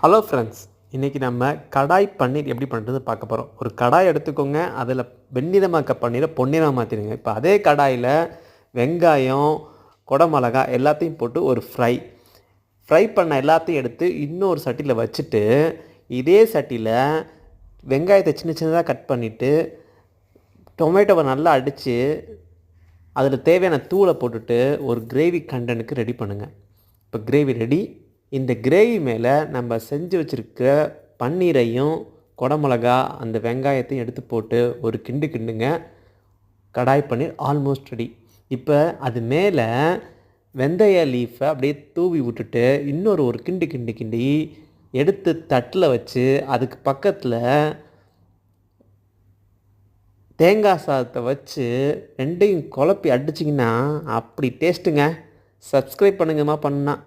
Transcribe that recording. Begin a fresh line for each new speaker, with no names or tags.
Hello friends, இன்றைக்கி நம்ம கடாய் பன்னீர் எப்படி பண்ணுறது பார்க்க போகிறோம். ஒரு கடாய் எடுத்துக்கோங்க, அதில் வெண்ணிறமாக்க பன்னீரை பொன்னிறமாக மாற்றிடுங்க. இப்போ அதே கடாயில் வெங்காயம், குடமிளகா எல்லாத்தையும் போட்டு ஒரு ஃப்ரை பண்ண எல்லாத்தையும் எடுத்து இன்னொரு சட்டியில் வச்சுட்டு, இதே சட்டியில் வெங்காயத்தை சின்ன சின்னதாக கட் பண்ணிவிட்டு டொமேட்டோவை நல்லா அடித்து அதில் தேவையான தூளை போட்டுட்டு ஒரு கிரேவி கண்டனுக்கு ரெடி பண்ணுங்கள். இப்போ கிரேவி ரெடி. இந்த கிரேவி மேலே நம்ம செஞ்சு வச்சுருக்க பன்னீரையும் குடமிளகா அந்த வெங்காயத்தையும் எடுத்து போட்டு ஒரு கிண்டுங்க. கடாய் பன்னீர் ஆல்மோஸ்ட் ரெடி. இப்போ அது மேலே வெந்தய லீஃபை அப்படியே தூவி விட்டுட்டு இன்னொரு ஒரு கிண்டி எடுத்து தட்டில் வச்சு அதுக்கு பக்கத்தில் தேங்காய் சாதத்தை வச்சு ரெண்டையும் குழப்பி அடிச்சிங்கன்னா அப்படி டேஸ்ட்டுங்க. சப்ஸ்கிரைப் பண்ணுங்கம்மா பண்ணால்.